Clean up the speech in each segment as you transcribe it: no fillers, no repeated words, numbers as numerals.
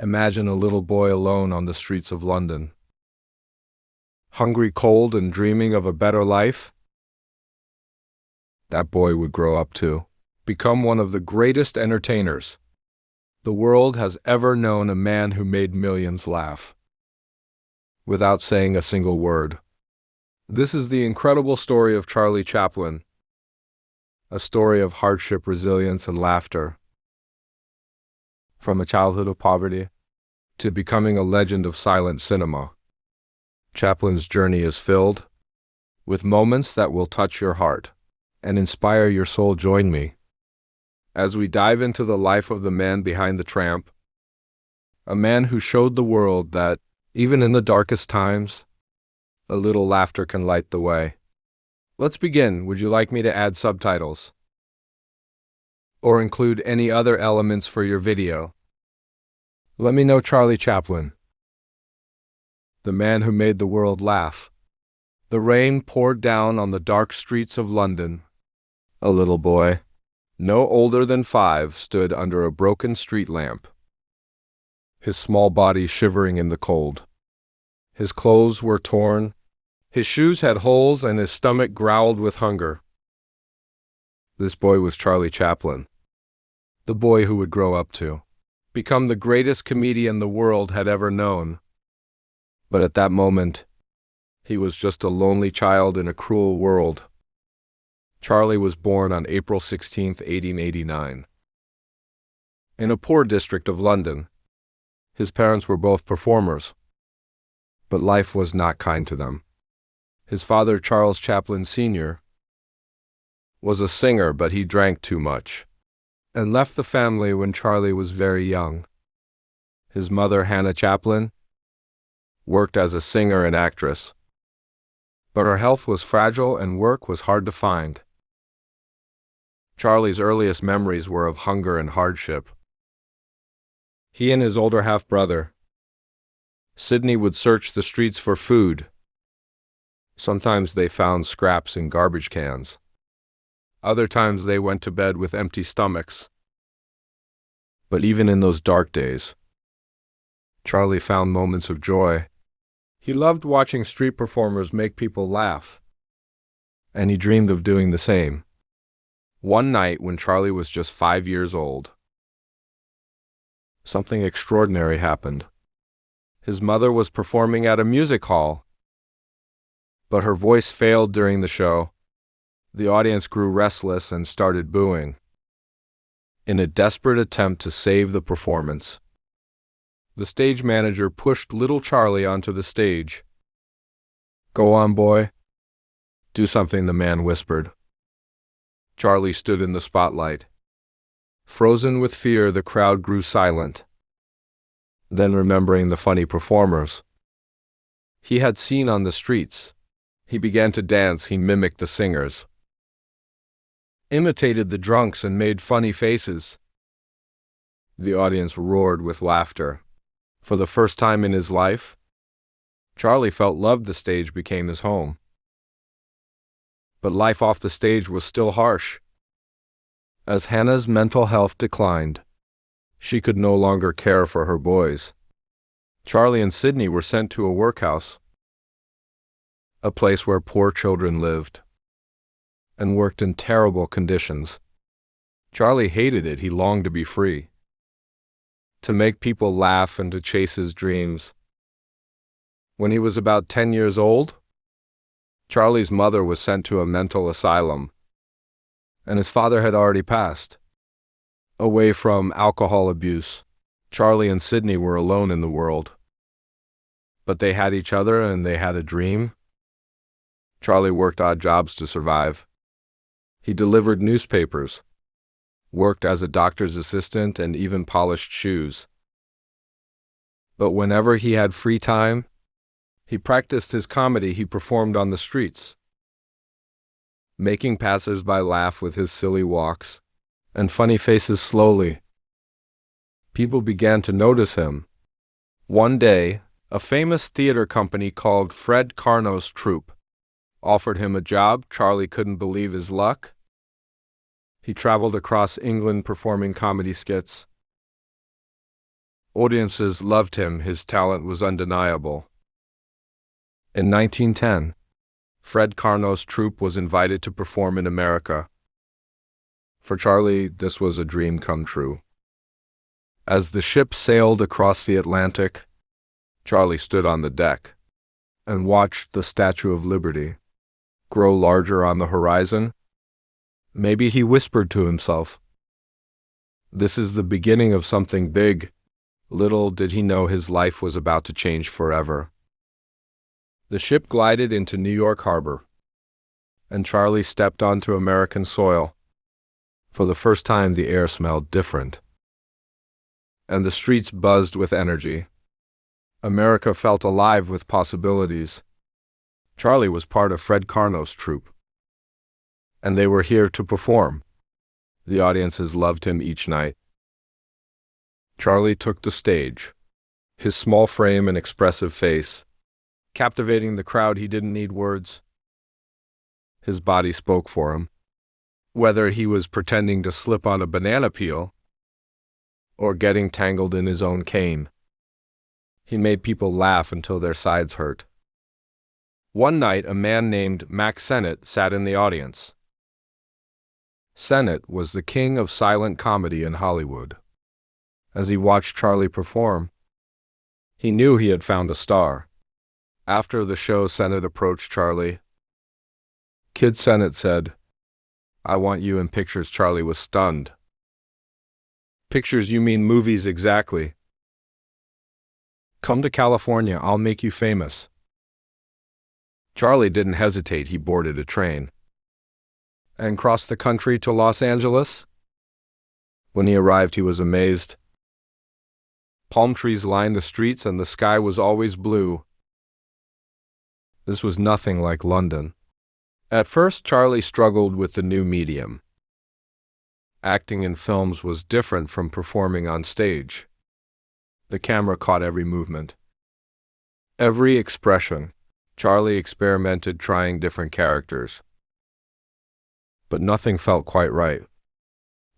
Imagine a little boy alone on the streets of London. Hungry, cold, and dreaming of a better life? That boy would grow up to become one of the greatest entertainers the world has ever known, a man who made millions laugh without saying a single word. This is the incredible story of Charlie Chaplin, a story of hardship, resilience, and laughter. From a childhood of poverty to becoming a legend of silent cinema, Chaplin's journey is filled with moments that will touch your heart and inspire your soul. Join me as we dive into the life of the man behind the tramp, a man who showed the world that, even in the darkest times, a little laughter can light the way. Let's begin. Would you like me to add subtitles or include any other elements for your video? Let me know. Charlie Chaplin, the man who made the world laugh. The rain poured down on the dark streets of London. A little boy, no older than 5, stood under a broken street lamp, his small body shivering in the cold. His clothes were torn, his shoes had holes, and his stomach growled with hunger. This boy was Charlie Chaplin, the boy who would grow up to become the greatest comedian the world had ever known. But at that moment, he was just a lonely child in a cruel world. Charlie was born on April 16, 1889, in a poor district of London. His parents were both performers, but life was not kind to them. His father, Charles Chaplin Sr., was a singer, but he drank too much and left the family when Charlie was very young. His mother, Hannah Chaplin, worked as a singer and actress, but her health was fragile and work was hard to find. Charlie's earliest memories were of hunger and hardship. He and his older half-brother, Sidney, would search the streets for food. Sometimes they found scraps in garbage cans. Other times they went to bed with empty stomachs. But even in those dark days, Charlie found moments of joy. He loved watching street performers make people laugh, and he dreamed of doing the same. One night, when Charlie was just 5 years old, something extraordinary happened. His mother was performing at a music hall, but her voice failed during the show. The audience grew restless and started booing. In a desperate attempt to save the performance, the stage manager pushed little Charlie onto the stage. "Go on, boy. Do something," the man whispered. Charlie stood in the spotlight. Frozen with fear, the crowd grew silent. Then, remembering the funny performers he had seen on the streets, he began to dance. He mimicked the singers, imitated the drunks, and made funny faces. The audience roared with laughter. For the first time in his life, Charlie felt loved. The stage became his home. But life off the stage was still harsh. As Hannah's mental health declined, she could no longer care for her boys. Charlie and Sidney were sent to a workhouse, a place where poor children lived and worked in terrible conditions. Charlie hated it. He longed to be free, to make people laugh and to chase his dreams. When he was about 10 years old, Charlie's mother was sent to a mental asylum, and his father had already passed. Away from alcohol abuse, Charlie and Sidney were alone in the world. But they had each other and they had a dream. Charlie worked odd jobs to survive. He delivered newspapers, worked as a doctor's assistant, and even polished shoes. But whenever he had free time, he practiced his comedy. He performed on the streets, making passers-by laugh with his silly walks and funny faces. Slowly, people began to notice him. One day, a famous theater company called Fred Carnot's troupe offered him a job. Charlie couldn't believe his luck. He traveled across England performing comedy skits. Audiences loved him, his talent was undeniable. In 1910, Fred Karno's troupe was invited to perform in America. For Charlie, this was a dream come true. As the ship sailed across the Atlantic, Charlie stood on the deck and watched the Statue of Liberty grow larger on the horizon. Maybe he whispered to himself, "This is the beginning of something big." Little did he know his life was about to change forever. The ship glided into New York Harbor, and Charlie stepped onto American soil. For the first time, the air smelled different, and the streets buzzed with energy. America felt alive with possibilities. Charlie was part of Fred Karno's troupe, and they were here to perform. The audiences loved him each night. Charlie took the stage, his small frame and expressive face, captivating the crowd. He didn't need words. His body spoke for him. Whether he was pretending to slip on a banana peel or getting tangled in his own cane, he made people laugh until their sides hurt. One night, a man named Max Sennett sat in the audience. Sennett was the king of silent comedy in Hollywood. As he watched Charlie perform, he knew he had found a star. After the show, Sennett approached Charlie. "Kid," Sennett said, "I want you in pictures." Charlie was stunned. "Pictures? You mean movies?" "Exactly. Come to California, I'll make you famous." Charlie didn't hesitate. He boarded a train and crossed the country to Los Angeles. When he arrived, he was amazed. Palm trees lined the streets, and the sky was always blue. This was nothing like London. At first, Charlie struggled with the new medium. Acting in films was different from performing on stage. The camera caught every movement, every expression. Charlie experimented, trying different characters, but nothing felt quite right.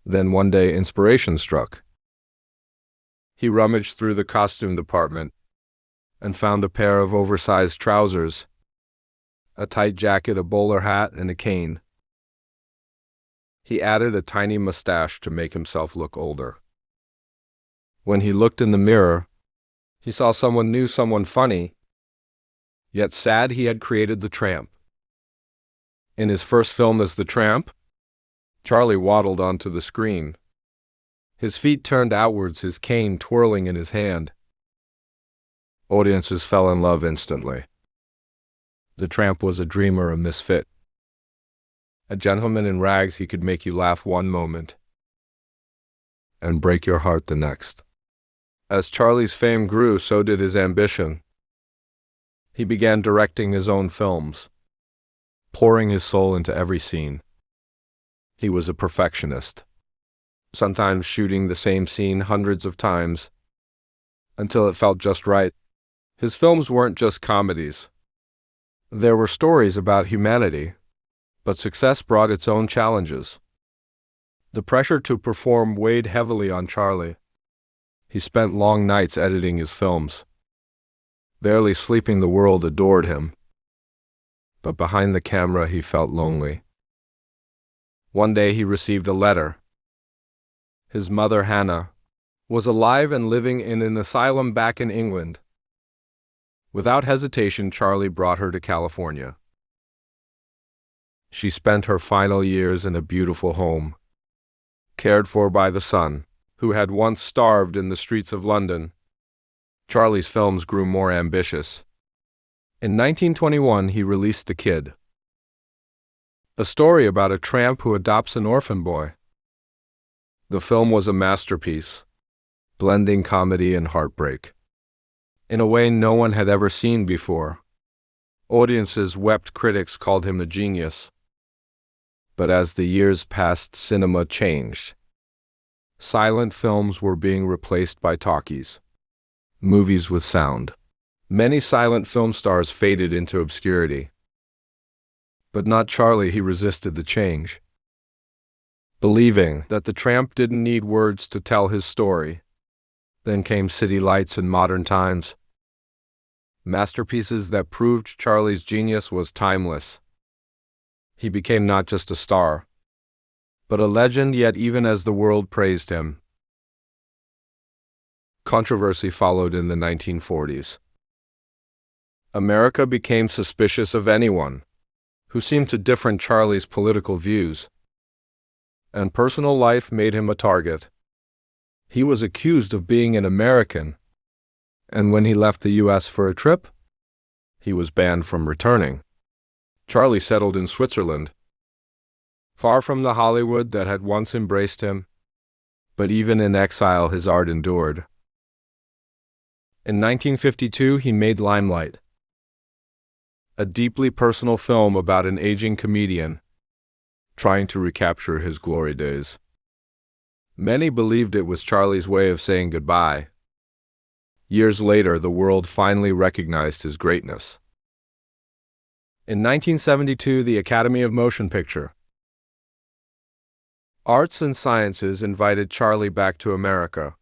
Then one day, inspiration struck. He rummaged through the costume department and found a pair of oversized trousers, a tight jacket, a bowler hat, and a cane. He added a tiny mustache to make himself look older. When he looked in the mirror, he saw someone new, someone funny, yet sad. He had created the Tramp. In his first film as the Tramp, Charlie waddled onto the screen, his feet turned outwards, his cane twirling in his hand. Audiences fell in love instantly. The Tramp was a dreamer, a misfit. A gentleman in rags. He could make you laugh one moment and break your heart the next. As Charlie's fame grew, so did his ambition. He began directing his own films, pouring his soul into every scene. He was a perfectionist, sometimes shooting the same scene hundreds of times until it felt just right. His films weren't just comedies. There were stories about humanity, but success brought its own challenges. The pressure to perform weighed heavily on Charlie. He spent long nights editing his films. Barely sleeping, the world adored him. But behind the camera, he felt lonely. One day, he received a letter. His mother, Hannah, was alive and living in an asylum back in England. Without hesitation, Charlie brought her to California. She spent her final years in a beautiful home, cared for by the son, who had once starved in the streets of London. Charlie's films grew more ambitious. In 1921, he released The Kid, a story about a tramp who adopts an orphan boy. The film was a masterpiece, blending comedy and heartbreak in a way no one had ever seen before. Audiences wept, critics called him a genius. But as the years passed, cinema changed. Silent films were being replaced by talkies, movies with sound. Many silent film stars faded into obscurity. But not Charlie. He resisted the change, believing that the tramp didn't need words to tell his story. Then came City Lights and Modern Times, masterpieces that proved Charlie's genius was timeless. He became not just a star, but a legend, yet even as the world praised him, controversy followed in the 1940s. America became suspicious of anyone who seemed to differ Charlie's political views, and personal life made him a target. He was accused of being an American, and when he left the U.S. for a trip, he was banned from returning. Charlie settled in Switzerland, far from the Hollywood that had once embraced him, but even in exile his art endured. In 1952, he made Limelight, a deeply personal film about an aging comedian trying to recapture his glory days. Many believed it was Charlie's way of saying goodbye. Years later, the world finally recognized his greatness. In 1972, the Academy of Motion Picture Arts and Sciences invited Charlie back to America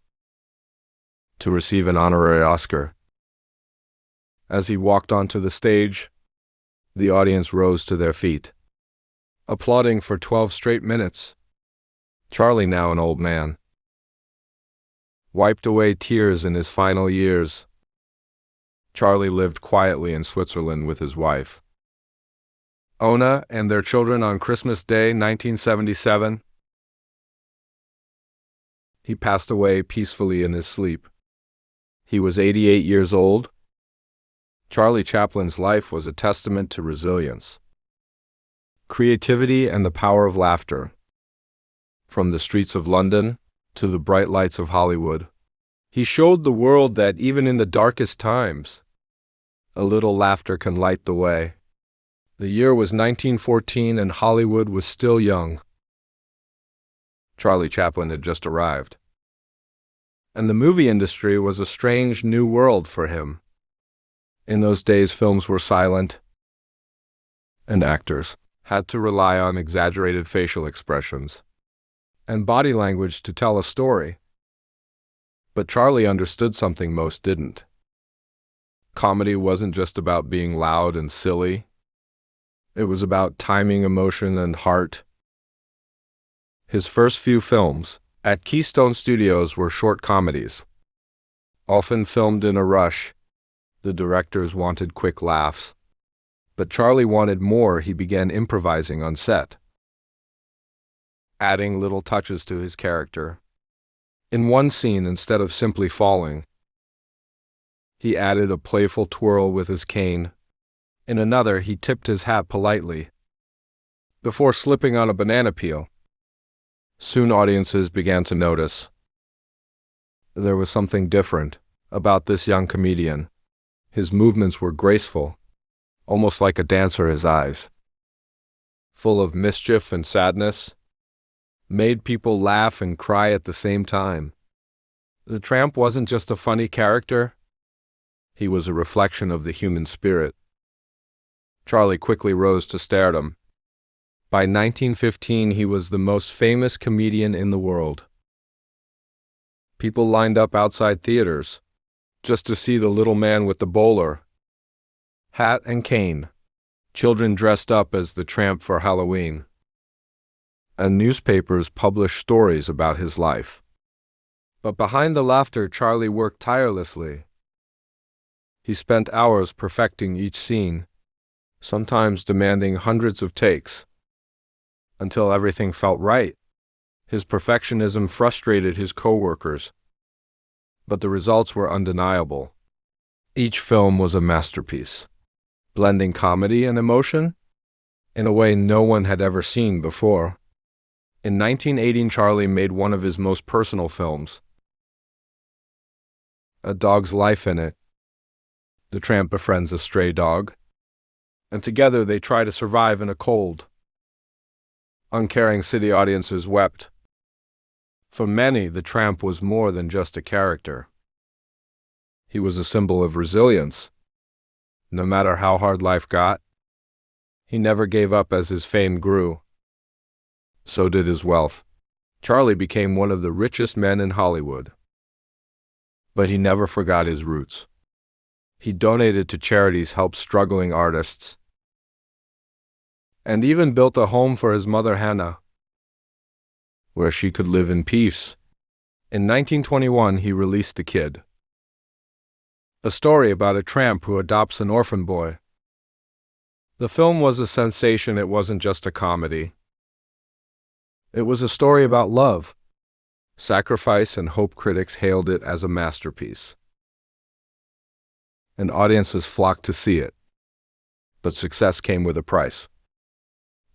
to receive an honorary Oscar. As he walked onto the stage, the audience rose to their feet, applauding for 12 straight minutes. Charlie, now an old man, wiped away tears in his final years. Charlie lived quietly in Switzerland with his wife, Ona, and their children on Christmas Day, 1977. He passed away peacefully in his sleep. He was 88 years old. Charlie Chaplin's life was a testament to resilience, creativity, and the power of laughter. From the streets of London to the bright lights of Hollywood, he showed the world that even in the darkest times, a little laughter can light the way. The year was 1914 and Hollywood was still young. Charlie Chaplin had just arrived, and the movie industry was a strange new world for him. In those days, films were silent, and actors had to rely on exaggerated facial expressions and body language to tell a story. But Charlie understood something most didn't. Comedy wasn't just about being loud and silly. It was about timing, emotion, and heart. His first few films at Keystone Studios were short comedies, often filmed in a rush. The directors wanted quick laughs, but Charlie wanted more. He began improvising on set, adding little touches to his character. In one scene, instead of simply falling, he added a playful twirl with his cane. In another, he tipped his hat politely before slipping on a banana peel. Soon audiences began to notice. There was something different about this young comedian. His movements were graceful, almost like a dancer. His eyes, full of mischief and sadness, made people laugh and cry at the same time. The tramp wasn't just a funny character. He was a reflection of the human spirit. Charlie quickly rose to stardom. By 1915, he was the most famous comedian in the world. People lined up outside theaters just to see the little man with the bowler hat and cane. Children dressed up as the tramp for Halloween, and newspapers published stories about his life. But behind the laughter, Charlie worked tirelessly. He spent hours perfecting each scene, sometimes demanding hundreds of takes, until everything felt right. His perfectionism frustrated his co-workers, but the results were undeniable. Each film was a masterpiece, blending comedy and emotion in a way no one had ever seen before. In 1918, Charlie made one of his most personal films, A Dog's Life in It. The tramp befriends a stray dog, and together they try to survive in a cold, uncaring city. Audiences wept. For many, the tramp was more than just a character. He was a symbol of resilience. No matter how hard life got, he never gave up. As his fame grew, so did his wealth. Charlie became one of the richest men in Hollywood. But he never forgot his roots. He donated to charities, helped struggling artists, and even built a home for his mother Hannah, where she could live in peace. In 1921, he released The Kid, a story about a tramp who adopts an orphan boy. The film was a sensation. It wasn't just a comedy. It was a story about love, sacrifice, and hope. Critics hailed it as a masterpiece, and audiences flocked to see it. But success came with a price.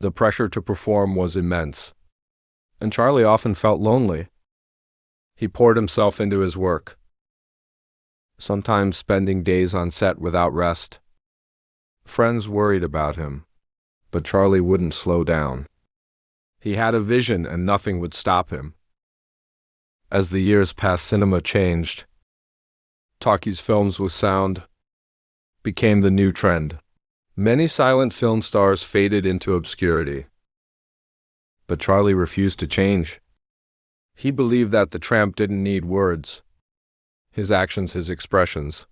The pressure to perform was immense, and Charlie often felt lonely. He poured himself into his work, sometimes spending days on set without rest. Friends worried about him, but Charlie wouldn't slow down. He had a vision, and nothing would stop him. As the years passed, cinema changed. Talkies films with sound became the new trend. Many silent film stars faded into obscurity. But Charlie refused to change. He believed that the tramp didn't need words. His actions, his expressions,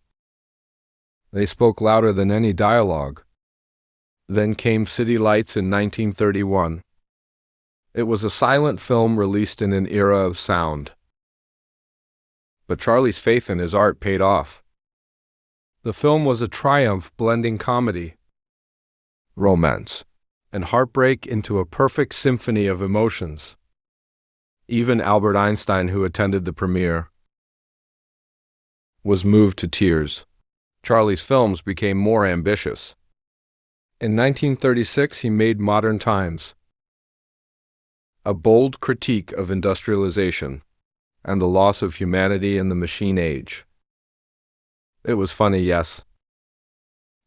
they spoke louder than any dialogue. Then came City Lights in 1931. It was a silent film released in an era of sound. But Charlie's faith in his art paid off. The film was a triumph, blending comedy, romance, and heartbreak into a perfect symphony of emotions. Even Albert Einstein, who attended the premiere, was moved to tears. Charlie's films became more ambitious. In 1936, he made Modern Times, a bold critique of industrialization and the loss of humanity in the machine age. It was funny, yes,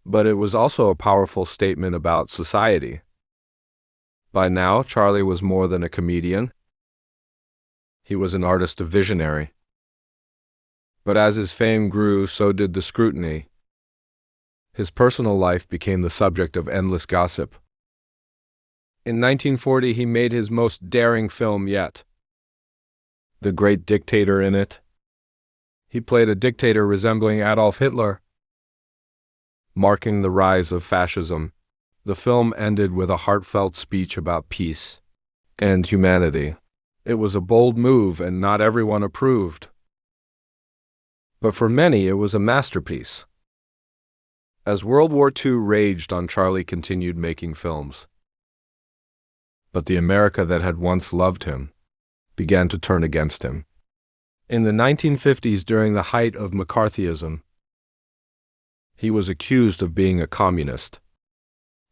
but it was also a powerful statement about society. By now, Charlie was more than a comedian. He was an artist, a visionary. But as his fame grew, so did the scrutiny. His personal life became the subject of endless gossip. In 1940, he made his most daring film yet, The Great Dictator. In it, he played a dictator resembling Adolf Hitler, marking the rise of fascism. The film ended with a heartfelt speech about peace and humanity. It was a bold move, and not everyone approved. But for many, it was a masterpiece. As World War II raged on, Charlie continued making films. But the America that had once loved him began to turn against him. In the 1950s, during the height of McCarthyism, he was accused of being a communist.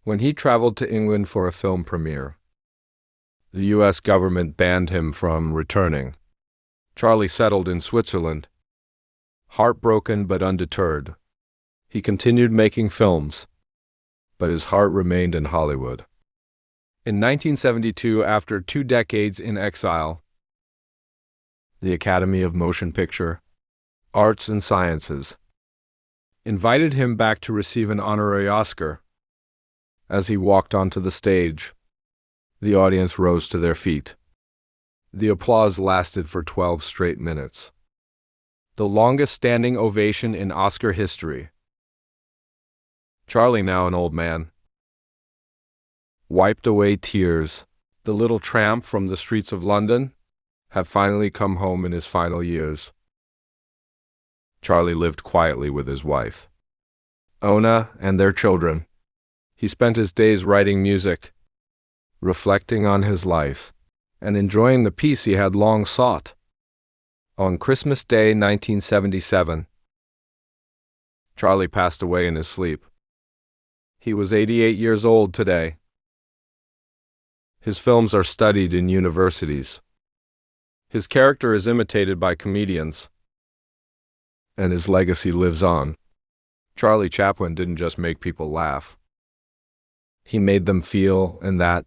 When he traveled to England for a film premiere, the U.S. government banned him from returning. Charlie settled in Switzerland. Heartbroken but undeterred, he continued making films, but his heart remained in Hollywood. In 1972, after 2 decades in exile, the Academy of Motion Picture Arts and Sciences invited him back to receive an honorary Oscar. As he walked onto the stage, the audience rose to their feet. The applause lasted for 12 straight minutes, the longest standing ovation in Oscar history. Charlie, now an old man, wiped away tears. The little tramp from the streets of London had finally come home in his final years. Charlie lived quietly with his wife, Ona, and their children. He spent his days writing music, reflecting on his life, and enjoying the peace he had long sought. On Christmas Day, 1977, Charlie passed away in his sleep. He was 88 years old today. His films are studied in universities. His character is imitated by comedians, and his legacy lives on. Charlie Chaplin didn't just make people laugh. He made them feel, and that,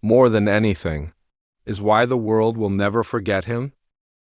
more than anything, is why the world will never forget him